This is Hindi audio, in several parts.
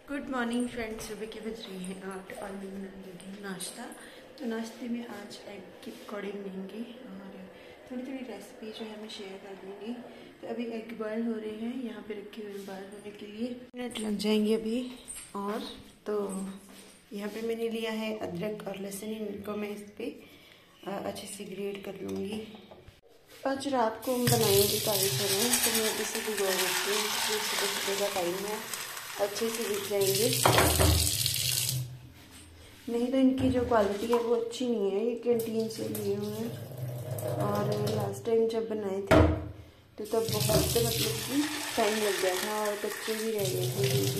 Good morning friends. सुबह के बज रही हैं 8 और मैं बना लगी हूँ नाश्ता। तो नाश्ते में आज एग की पकौड़े बनेंगे और थोड़ी थोड़ी रेसिपी जो है मैं शेयर कर दूँगी। तो अभी एग बॉयल हो रहे हैं, यहाँ पे रखे हुए बॉयल होने के लिए मिनट लग जाएंगे अभी। और तो यहाँ पे मैंने लिया है अदरक और लहसुन, इनको मैं इस पर अच्छे से ग्रेट कर लूँगी। आज रात को हम बनाएंगे काले चने, तो मैं इसे भिगो देती हूँ। सुबह सुबह का टाइम है, अच्छे से दिख जाएंगे। नहीं तो इनकी जो क्वालिटी है वो अच्छी नहीं है, ये कैंटीन से लिए हुए हैं। और लास्ट टाइम जब बनाए थे तो तब बहुत मतलब कि टाइम लग गया था और कच्चे भी रह गए थे ये।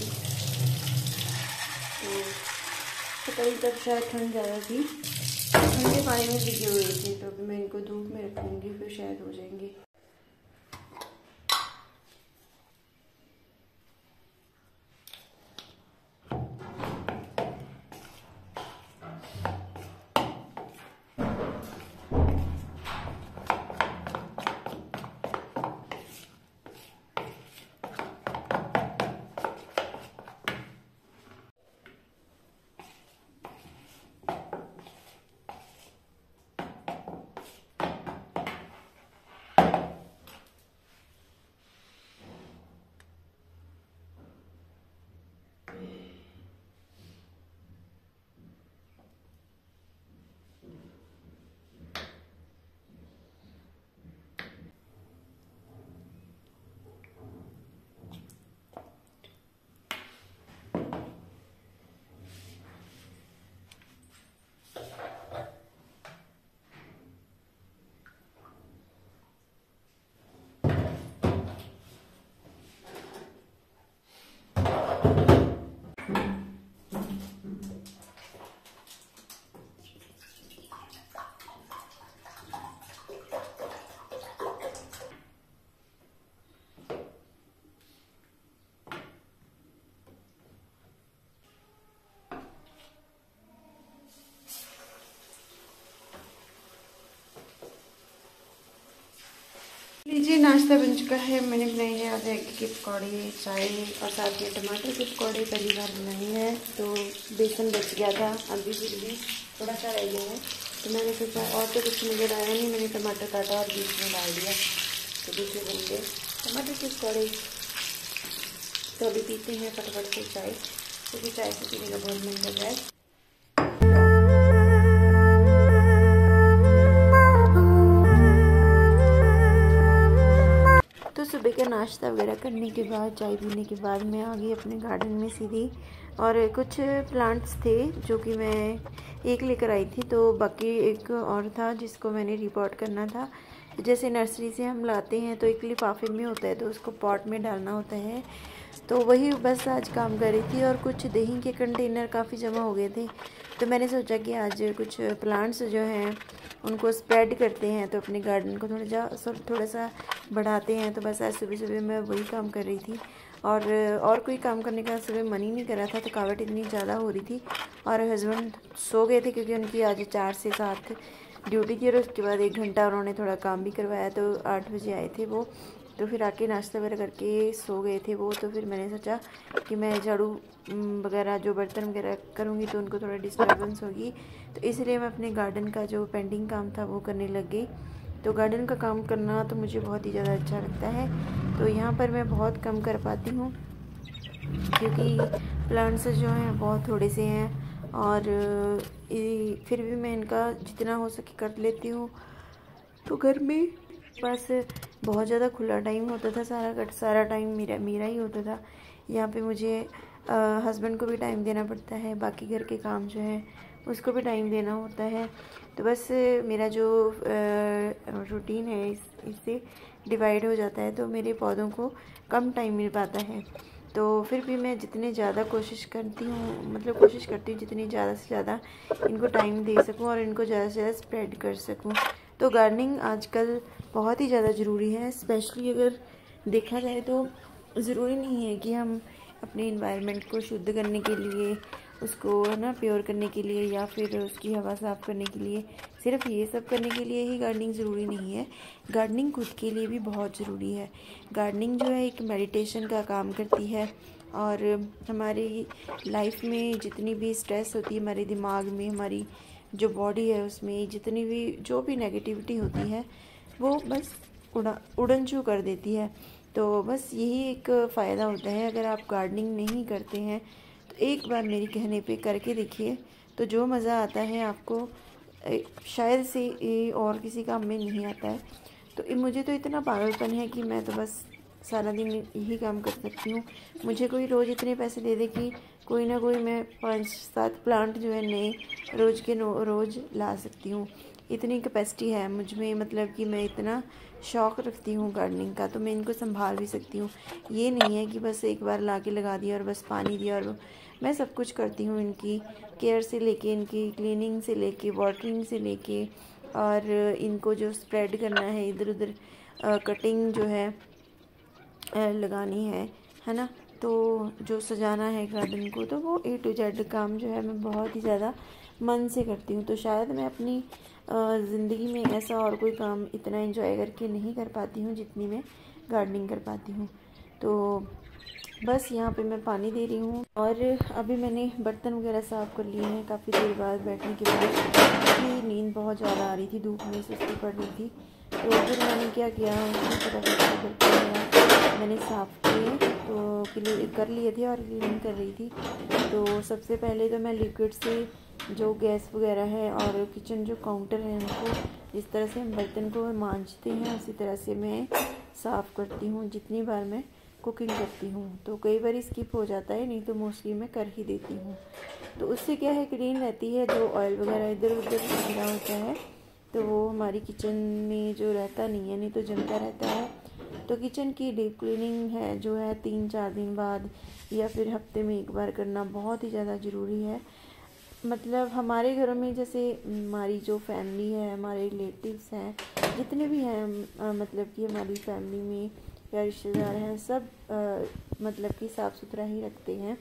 तो पता ही तब शायद ठंड ज़्यादा थी, ठंडे पानी में भिगे हुए थे। तो अभी मैं इनको धूप में रखूँगी, फिर शायद हो जाएंगे। लीजिए, नाश्ता बन चुका है। मैंने बनाई है आज एग के पकौड़े, चाय और साथ में टमाटर के पकौड़े पहली बार बनाई है। तो बेसन बच गया था, अभी फिर भी थोड़ा सा रह गया है। तो मैंने सोचा, और तो कुछ नज़र आया नहीं, मैंने टमाटर काटा और बीच में डाल दिया, तो दूसरे बन गए टमाटर के पकौड़े। तो अभी पीते हैं फटाफट से चाय, क्योंकि चाय से पीने का बहुत मन कर रहा है। तो सुबह का नाश्ता वगैरह करने के बाद, चाय पीने के बाद मैं आ गई अपने गार्डन में सीधी। और कुछ प्लांट्स थे जो कि मैं एक लेकर आई थी, तो बाकी एक और था जिसको मैंने रिपोर्ट करना था। जैसे नर्सरी से हम लाते हैं तो एक लिफाफे में होता है, तो उसको पॉट में डालना होता है। तो वही बस आज काम कर रही थी। और कुछ दही के कंटेनर काफ़ी जमा हो गए थे, तो मैंने सोचा कि आज कुछ प्लांट्स जो हैं उनको स्प्रेड करते हैं, तो अपने गार्डन को थोड़ा सा बढ़ाते हैं। तो बस आज सुबह सुबह मैं वही काम कर रही थी। और कोई काम करने का सुबह मन ही नहीं कर रहा था, थकावट इतनी ज़्यादा हो रही थी। और हस्बैंड सो गए थे क्योंकि उनकी आज 4 से 7 ड्यूटी थी, और उसके बाद 1 घंटा उन्होंने थोड़ा काम भी करवाया। तो 8 बजे आए थे वो, तो फिर आके नाश्ता वगैरह करके सो गए थे वो। तो फिर मैंने सोचा कि मैं झाड़ू वगैरह जो बर्तन वगैरह करूँगी तो उनको थोड़ा डिस्टर्बेंस होगी, तो इसलिए मैं अपने गार्डन का जो पेंडिंग काम था वो करने लग गई। तो गार्डन का काम करना तो मुझे बहुत ही ज़्यादा अच्छा लगता है। तो यहाँ पर मैं बहुत कम कर पाती हूँ क्योंकि प्लांट्स जो हैं बहुत थोड़े से हैं, और फिर भी मैं इनका जितना हो सके कर लेती हूँ। तो घर में पास बहुत ज़्यादा खुला टाइम होता था, सारा टाइम मेरा ही होता था। यहाँ पे मुझे हस्बैंड को भी टाइम देना पड़ता है, बाकी घर के काम जो है उसको भी टाइम देना होता है। तो बस मेरा जो रूटीन है इससे डिवाइड हो जाता है, तो मेरे पौधों को कम टाइम मिल पाता है। तो फिर भी मैं जितने ज़्यादा कोशिश करती हूँ जितनी ज़्यादा से ज़्यादा इनको टाइम दे सकूँ और इनको ज़्यादा से ज़्यादा स्प्रेड कर सकूँ। तो गार्डनिंग आजकल बहुत ही ज़्यादा ज़रूरी है, स्पेशली अगर देखा जाए तो ज़रूरी नहीं है कि हम अपने इन्वायरमेंट को शुद्ध करने के लिए, उसको है ना प्योर करने के लिए, या फिर उसकी हवा साफ़ करने के लिए, सिर्फ ये सब करने के लिए ही गार्डनिंग ज़रूरी नहीं है। गार्डनिंग खुद के लिए भी बहुत ज़रूरी है। गार्डनिंग जो है एक मेडिटेशन का काम करती है, और हमारी लाइफ में जितनी भी स्ट्रेस होती है हमारे दिमाग में, हमारी जो बॉडी है उसमें जितनी भी जो भी नेगेटिविटी होती है वो बस उड़न छू कर देती है। तो बस यही एक फ़ायदा होता है। अगर आप गार्डनिंग नहीं करते हैं तो एक बार मेरी कहने पे करके देखिए, तो जो मज़ा आता है आपको शायद से और किसी काम में नहीं आता है। तो मुझे तो इतना पागलपन है कि मैं तो बस सारा दिन यही काम कर सकती हूँ। मुझे कोई रोज़ इतने पैसे दे दे कि कोई ना कोई मैं 5-7 प्लांट जो है नए रोज़ के रोज़ ला सकती हूँ, इतनी कैपेसिटी है मुझ में। मतलब कि मैं इतना शौक़ रखती हूँ गार्डनिंग का, तो मैं इनको संभाल भी सकती हूँ। ये नहीं है कि बस एक बार ला के लगा दिया और बस पानी दिया, और मैं सब कुछ करती हूँ। इनकी केयर से लेके, इनकी क्लीनिंग से लेके, वाटरिंग से लेके, और इनको जो स्प्रेड करना है इधर उधर, कटिंग जो है लगानी है ना, तो जो सजाना है गार्डन को, तो वो A to Z काम जो है मैं बहुत ही ज़्यादा मन से करती हूँ। तो शायद मैं अपनी ज़िंदगी में ऐसा और कोई काम इतना एंजॉय करके नहीं कर पाती हूँ जितनी मैं गार्डनिंग कर पाती हूँ। तो बस यहाँ पे मैं पानी दे रही हूँ, और अभी मैंने बर्तन वगैरह साफ़ कर लिए हैं काफ़ी देर बाद बैठने के बाद, क्योंकि नींद बहुत ज़्यादा आ रही थी, धूप में सुस्ती पड़ रही थी। तो फिर मैंने क्या किया, मैंने साफ़ किए, तो क्लीन कर लिए थे और क्लीनिंग कर रही थी। तो सबसे पहले तो मैं लिक्विड से जो गैस वगैरह है और किचन जो काउंटर है उनको जिस तरह से हम बर्तन को मांजते हैं उसी तरह से मैं साफ़ करती हूँ जितनी बार मैं कुकिंग करती हूँ। तो कई बार स्किप हो जाता है, नहीं तो मोस्टली मैं कर ही देती हूँ। तो उससे क्या है, क्लीन रहती है। जो ऑयल वगैरह इधर उधर गिरा होता है तो वो हमारी किचन में जो रहता नहीं है, नहीं तो जमता रहता है। तो किचन की डीप क्लीनिंग है जो है 3-4 दिन बाद या फिर हफ्ते में एक बार करना बहुत ही ज़्यादा ज़रूरी है। मतलब हमारे घरों में जैसे हमारी जो फैमिली है, हमारे रिलेटिव्स हैं, जितने भी हैं, मतलब कि हमारी फैमिली में या रिश्तेदार हैं, सब मतलब कि साफ़ सुथरा ही रखते हैं।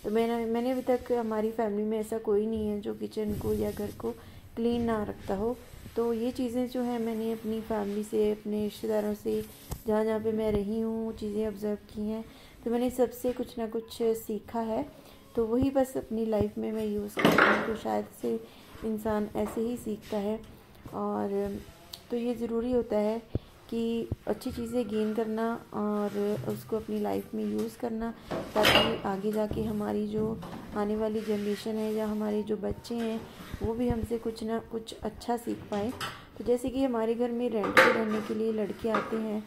तो मैंने अभी तक हमारी फैमिली में ऐसा कोई नहीं है जो किचन को या घर को क्लीन ना रखता हो। तो ये चीज़ें जो हैं मैंने अपनी फैमिली से, अपने रिश्तेदारों से, जहाँ जहाँ पे मैं रही हूँ चीज़ें ऑब्ज़र्व की हैं। तो मैंने सबसे कुछ ना कुछ सीखा है, तो वही बस अपनी लाइफ में मैं यूज़ करती हूँ। तो शायद से इंसान ऐसे ही सीखता है। और तो ये ज़रूरी होता है कि अच्छी चीज़ें गेन करना और उसको अपनी लाइफ में यूज़ करना, ताकि आगे जाके हमारी जो आने वाली जनरेशन है या हमारे जो बच्चे हैं वो भी हमसे कुछ ना कुछ अच्छा सीख पाए। तो जैसे कि हमारे घर में रेंट पे रहने के लिए लड़के आते हैं,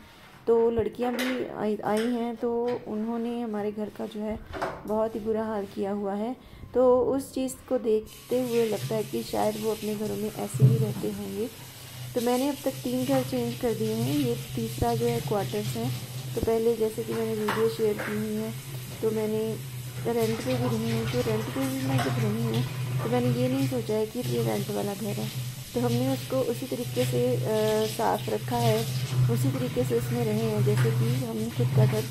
तो लड़कियां भी आई हैं, तो उन्होंने हमारे घर का जो है बहुत ही बुरा हाल किया हुआ है। तो उस चीज़ को देखते हुए लगता है कि शायद वो अपने घरों में ऐसे ही रहते होंगे। तो मैंने अब तक 3 घर चेंज कर दिए हैं, ये तीसरा जो है क्वार्टर्स हैं। तो पहले जैसे कि मैंने वीडियो शेयर की हुई है, तो मैंने रेंट पे भी रही हूँ। तो रेंट पे भी मैं जब रही हूँ तो मैंने ये नहीं सोचा है कि ये रेंट वाला घर है, तो हमने उसको उसी तरीके से साफ़ रखा है, उसी तरीके से उसमें रहे हैं जैसे कि हम खुद का घर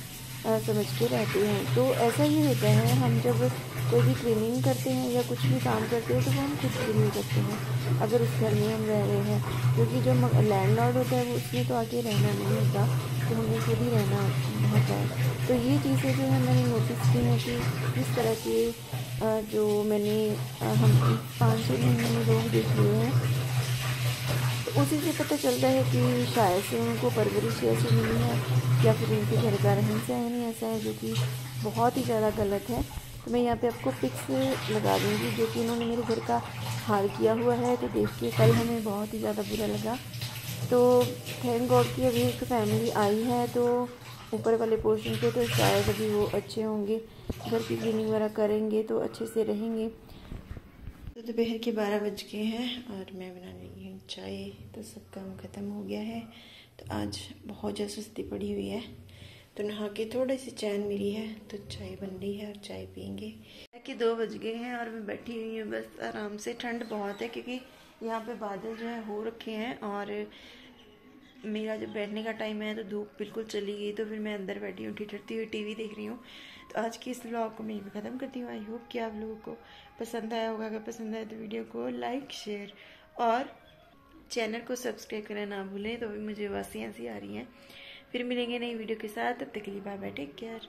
समझ के रहते हैं। तो ऐसा ही होता है, हम जब कोई भी क्लीनिंग करते हैं या कुछ भी काम करते हैं तो वो हम खुद के लिए करते हैं, अगर उस घर में हम रह रहे हैं। क्योंकि जो लैंडलॉर्ड होता है वो उसमें तो आके रहना नहीं होता, तो हमें खुद ही रहना होता है। तो ये चीज़ें जो है मैंने नोटिस की हैं कि किस तरह के जो मैंने हम 5-6 महीने में लोग देख लिए हैं, तो उसी से पता चलता है कि शायद से उनको परवरिश ऐसी मिली है या फिर उनके घर का रहन सहन ही ऐसा है जो कि बहुत ही ज़्यादा गलत है। तो मैं यहाँ पे आपको पिक्स लगा दूँगी जो कि उन्होंने मेरे घर का हाल किया हुआ है। तो देख के कल हमें बहुत ही ज़्यादा बुरा लगा। तो थैंक गॉड कि अभी एक फैमिली आई है तो ऊपर वाले पोर्शन पे, तो शायद अभी वो अच्छे होंगे, घर की क्लीनिंग वगैरह करेंगे तो अच्छे से रहेंगे। तो दोपहर के 12 बज गए हैं और मैं बना रही हूँ चाय। तो सब काम ख़त्म हो गया है। तो आज बहुत ज़्यादा सुस्ती पड़ी हुई है, तो नहा के थोड़ी सी चैन मिली है, तो चाय बन रही है और चाय पियेंगे। कि 2 बज गए हैं और मैं बैठी हुई हूँ बस आराम से। ठंड बहुत है क्योंकि यहाँ पे बादल जो है हो रखे हैं, और मेरा जब बैठने का टाइम है तो धूप बिल्कुल चली गई, तो फिर मैं अंदर बैठी हूँ ठिठुरती हुई टीवी देख रही हूँ। तो आज की इस व्लॉग को मैं यहीं ख़त्म करती हूँ। आई होप कि आप लोगों को पसंद आया होगा। अगर पसंद आया तो वीडियो को लाइक, शेयर और चैनल को सब्सक्राइब करना ना भूलें। तो अभी मुझे वासियाँ सी आ रही हैं। फिर मिलेंगे नई वीडियो के साथ, तब तक के लिए बाय बाय, टेक केयर।